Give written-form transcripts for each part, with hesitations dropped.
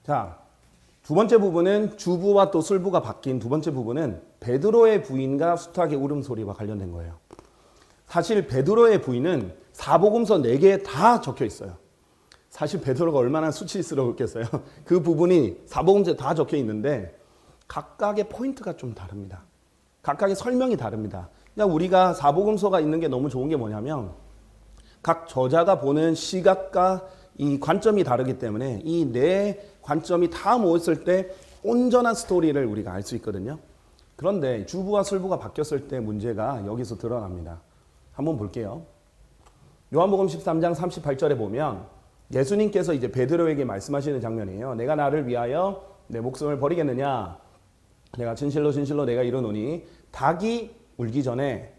자, 두 번째 부분은 주부와 또 술부가 바뀐 두 번째 부분은 베드로의 부인과 숱하게 울음소리와 관련된 거예요. 사실 베드로의 부인은 사복음서 4개에 다 적혀 있어요. 사실 베드로가 얼마나 수치스러웠겠어요. 그 부분이 사복음서에 다 적혀 있는데 각각의 포인트가 좀 다릅니다. 각각의 설명이 다릅니다. 그냥 우리가 사복음서가 있는 게 너무 좋은 게 뭐냐면 각 저자가 보는 시각과 이 관점이 다르기 때문에 이 네 관점이 다 모였을 때 온전한 스토리를 우리가 알 수 있거든요. 그런데 주부와 술부가 바뀌었을 때 문제가 여기서 드러납니다. 한번 볼게요. 요한복음 13장 38절에 보면 예수님께서 이제 베드로에게 말씀하시는 장면이에요. 내가 나를 위하여 내 목숨을 버리겠느냐? 내가 진실로 진실로 내가 이르노니 닭이 울기 전에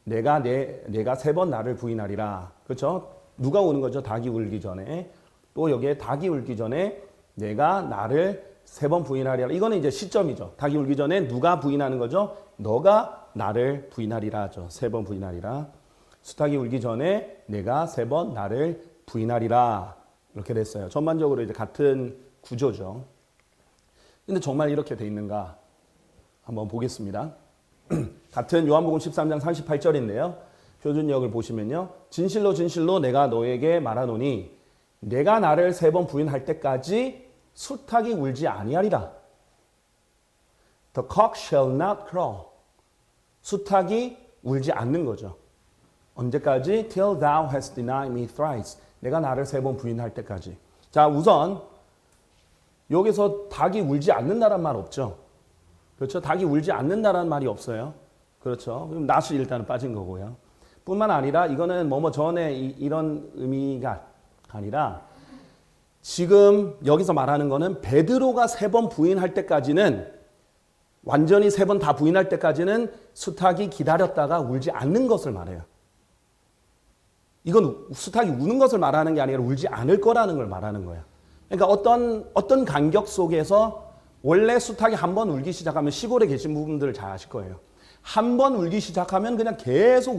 내가 3번 나를 부인하리라. 그렇죠? 누가 오는 거죠? 닭이 울기 전에. 또 여기에 닭이 울기 전에 내가 나를 3번 부인하리라. 이거는 이제 시점이죠. 닭이 울기 전에 누가 부인하는 거죠? 너가 나를 부인하리라 하죠. 3번 부인하리라. 수탉이 울기 전에 내가 3번 나를 부인하리라. 이렇게 됐어요. 전반적으로 이제 같은 구조죠. 근데 정말 이렇게 돼 있는가? 한번 보겠습니다. 같은 요한복음 13장 38절인데요. 표준역을 보시면요. 진실로 진실로 내가 너에게 말하노니 내가 나를 3번 부인할 때까지 수탉이 울지 아니하리라. The cock shall not crow. 수탉이 울지 않는 거죠. 언제까지? Till thou hast denied me thrice. 내가 나를 3번 부인할 때까지. 자, 우선 여기서 닭이 울지 않는다란 말 없죠. 그렇죠? 닭이 울지 않는다라는 말이 없어요. 그렇죠? 그럼 낫이 일단은 빠진 거고요. 뿐만 아니라 이거는 뭐뭐 전에 이런 의미가 아니라 지금 여기서 말하는 거는 베드로가 3번 부인할 때까지는 완전히 3번 다 부인할 때까지는 수탉이 기다렸다가 울지 않는 것을 말해요. 이건 수탉이 우는 것을 말하는 게 아니라 울지 않을 거라는 걸 말하는 거예요. 그러니까 어떤 간격 속에서 원래 수탉이 한 번 울기 시작하면 시골에 계신 분들 잘 아실 거예요. 한 번 울기 시작하면 그냥 계속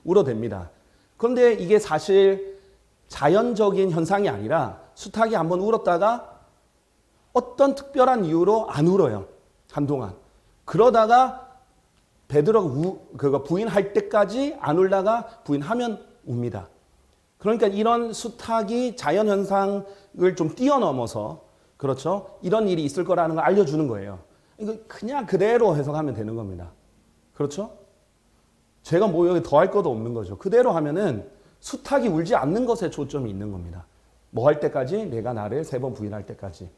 울어댑니다. 그런데 이게 사실 자연적인 현상이 아니라 수탉이 한 번 울었다가 어떤 특별한 이유로 안 울어요. 한동안. 그러다가 베드로가 부인할 때까지 안 울다가 부인하면 웁니다. 그러니까 이런 수탉이 자연현상을 좀 뛰어넘어서 그렇죠? 이런 일이 있을 거라는 걸 알려주는 거예요. 이거 그냥 그대로 해석하면 되는 겁니다. 그렇죠? 제가 뭐 여기 더 할 것도 없는 거죠. 그대로 하면은 수탉이 울지 않는 것에 초점이 있는 겁니다. 뭐 할 때까지? 내가 나를 3번 부인할 때까지.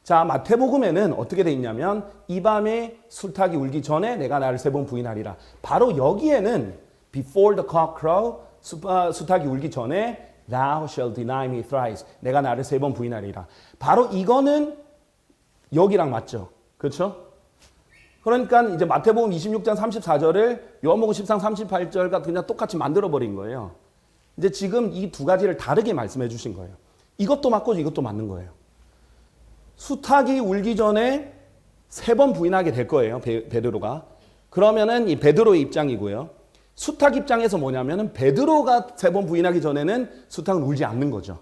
자, 마태복음에는 어떻게 돼 있냐면 이 밤에 수탉이 울기 전에 내가 나를 3번 부인하리라. 바로 여기에는 before the cock crow, 수탉이 울기 전에 thou shall deny me thrice. 내가 나를 3번 부인하리라. 바로 이거는 여기랑 맞죠. 그렇죠? 그러니까 이제 마태복음 26장 34절을 요한복음 13장 38절과 그냥 똑같이 만들어 버린 거예요. 이제 지금 이 두 가지를 다르게 말씀해 주신 거예요. 이것도 맞고 이것도 맞는 거예요. 수탉이 울기 전에 3번 부인하게 될 거예요. 베드로가. 그러면은 이 베드로의 입장이고요. 수탉 입장에서 뭐냐면은 베드로가 3번 부인하기 전에는 수탉은 울지 않는 거죠.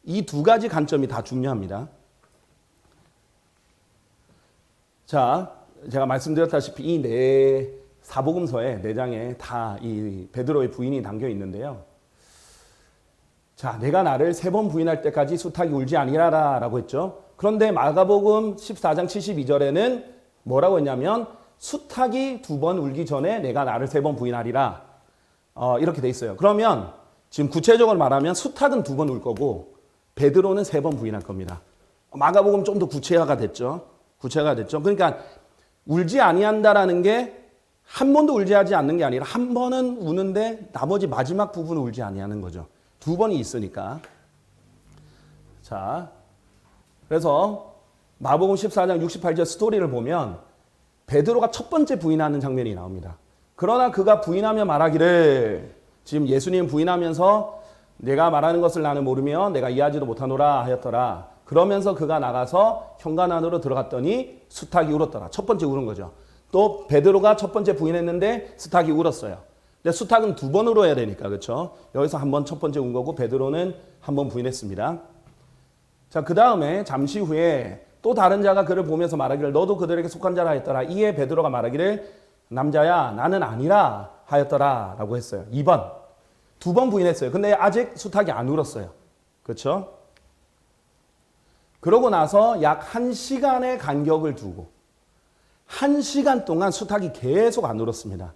이 두 가지 관점이 다 중요합니다. 자, 제가 말씀드렸다시피 이 사복음서에 4장에 다 이 베드로의 부인이 담겨 있는데요. 자, 내가 나를 3번 부인할 때까지 수탉이 울지 아니하라 라고 했죠. 그런데 마가복음 14장 72절에는 뭐라고 했냐면 수탉이 2번 울기 전에 내가 나를 3번 부인하리라. 이렇게 돼 있어요. 그러면 지금 구체적으로 말하면 수탉은 2번 울 거고 베드로는 3번 부인할 겁니다. 마가복음 좀 더 구체화가 됐죠. 그러니까 울지 아니한다라는 게 한 번도 울지 하지 않는 게 아니라 한 번은 우는데 나머지 마지막 부분은 울지 아니하는 거죠. 2번이 있으니까. 자, 그래서 마가복음 14장 68절 스토리를 보면 베드로가 첫 번째 부인하는 장면이 나옵니다. 그러나 그가 부인하며 말하기를 지금 예수님 부인하면서 내가 말하는 것을 나는 모르며 내가 이해하지도 못하노라 하였더라. 그러면서 그가 나가서 현관 안으로 들어갔더니 수탉이 울었더라. 첫 번째 울은 거죠. 또 베드로가 첫 번째 부인했는데 수탉이 울었어요. 근데 수탉은 2번 울어야 되니까 그렇죠. 여기서 한 번 첫 번째 운 거고 베드로는 한 번 부인했습니다. 자, 그 다음에 잠시 후에 또 다른 자가 그를 보면서 말하기를 너도 그들에게 속한 자라 했더라. 이에 베드로가 말하기를 남자야 나는 아니라 하였더라 라고 했어요. 2번. 2번 부인했어요. 근데 아직 수탉이 안 울었어요. 그렇죠? 그러고 나서 약 1시간의 간격을 두고 1시간 동안 수탉이 계속 안 울었습니다.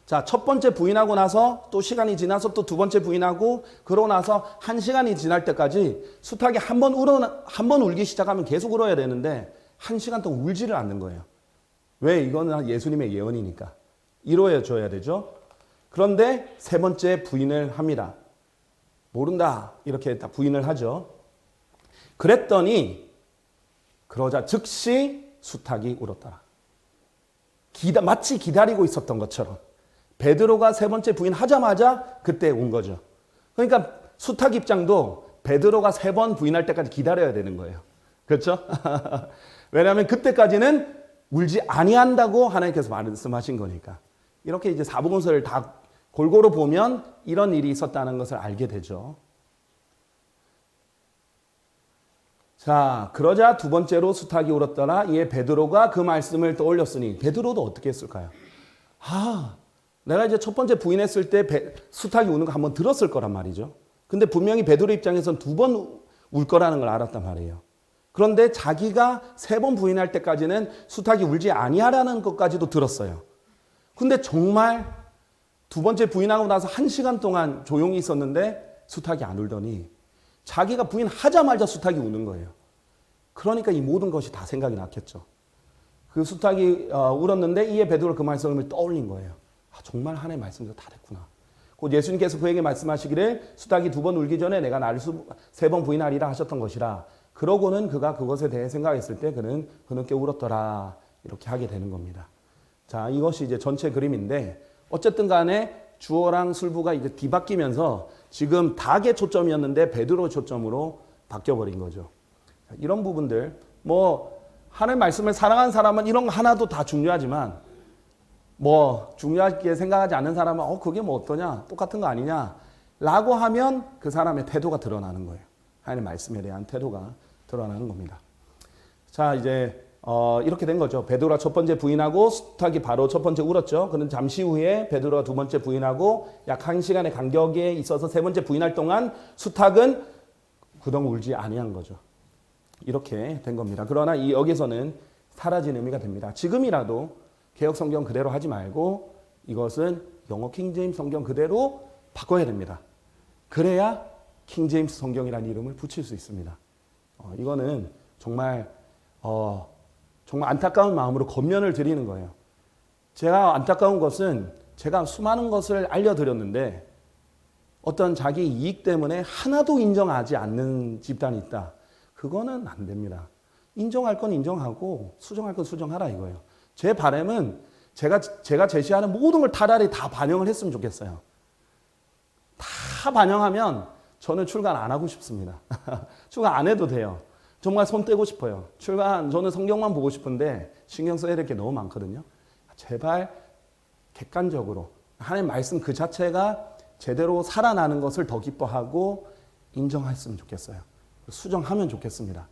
자, 첫 번째 부인하고 나서 또 시간이 지나서 또 두 번째 부인하고 그러고 나서 1시간이 지날 때까지 수탉이 한 번 울기 시작하면 계속 울어야 되는데 1시간 동안 울지를 않는 거예요. 왜? 이거는 예수님의 예언이니까. 이루어져야 되죠. 그런데 세 번째 부인을 합니다. 모른다. 이렇게 다 부인을 하죠. 그랬더니 그러자 즉시 수탉이 울었더라. 마치 기다리고 있었던 것처럼 베드로가 세 번째 부인하자마자 그때 온 거죠. 그러니까 수탉 입장도 베드로가 3번 부인할 때까지 기다려야 되는 거예요. 그렇죠? 왜냐하면 그때까지는 울지 아니한다고 하나님께서 말씀하신 거니까. 이렇게 이제 사복음서를 다 골고루 보면 이런 일이 있었다는 것을 알게 되죠. 자, 그러자 두 번째로 수탉이 울었더라. 이에 베드로가 그 말씀을 떠올렸으니 베드로도 어떻게 했을까요? 내가 이제 첫 번째 부인했을 때 수탉이 우는 거 한번 들었을 거란 말이죠. 근데 분명히 베드로 입장에서는 2번 울 거라는 걸 알았단 말이에요. 그런데 자기가 3번 부인할 때까지는 수탉이 울지 아니하라는 것까지도 들었어요. 근데 정말 두 번째 부인하고 나서 1시간 동안 조용히 있었는데 수탉이 안 울더니 자기가 부인하자마자 수탉이 우는 거예요. 그러니까 이 모든 것이 다 생각이 났겠죠. 그 수탉이 울었는데 이에 베드로가 그 말씀을 떠올린 거예요. 정말 하나님의 말씀대로 다 됐구나. 곧 예수님께서 그에게 말씀하시기를 수탉이 2번 울기 전에 내가 나를 3번 부인하리라 하셨던 것이라. 그러고는 그가 그것에 대해 생각했을 때 그는 흐느껴 울었더라. 이렇게 하게 되는 겁니다. 자, 이것이 이제 전체 그림인데 어쨌든 간에 주어랑 술부가 이제 뒤바뀌면서 지금 닭의 초점이었는데 베드로 초점으로 바뀌어버린 거죠. 이런 부분들, 하나님 말씀을 사랑하는 사람은 이런 거 하나도 다 중요하지만, 중요하게 생각하지 않는 사람은, 그게 어떠냐? 똑같은 거 아니냐? 라고 하면 그 사람의 태도가 드러나는 거예요. 하나님 말씀에 대한 태도가 드러나는 겁니다. 자, 이제, 이렇게 된 거죠. 베드로가 첫 번째 부인하고 수탉이 바로 첫 번째 울었죠. 그는 잠시 후에 베드로가 두 번째 부인하고 약 1시간의 간격에 있어서 세 번째 부인할 동안 수탉은 그동안 울지 아니한 거죠. 이렇게 된 겁니다. 그러나 여기서는 사라진 의미가 됩니다. 지금이라도 개역 성경 그대로 하지 말고 이것은 영어 킹제임스 성경 그대로 바꿔야 됩니다. 그래야 킹제임스 성경이라는 이름을 붙일 수 있습니다. 이거는 정말 안타까운 마음으로 권면을 드리는 거예요. 제가 안타까운 것은 제가 수많은 것을 알려드렸는데 어떤 자기 이익 때문에 하나도 인정하지 않는 집단이 있다. 그거는 안 됩니다. 인정할 건 인정하고 수정할 건 수정하라 이거예요. 제 바람은 제가 제시하는 모든 걸 타달이 다 반영을 했으면 좋겠어요. 다 반영하면 저는 출간 안 하고 싶습니다. 출간 안 해도 돼요. 정말 손 떼고 싶어요. 저는 성경만 보고 싶은데 신경 써야 될 게 너무 많거든요. 제발 객관적으로 하나님 말씀 그 자체가 제대로 살아나는 것을 더 기뻐하고 인정했으면 좋겠어요. 수정하면 좋겠습니다.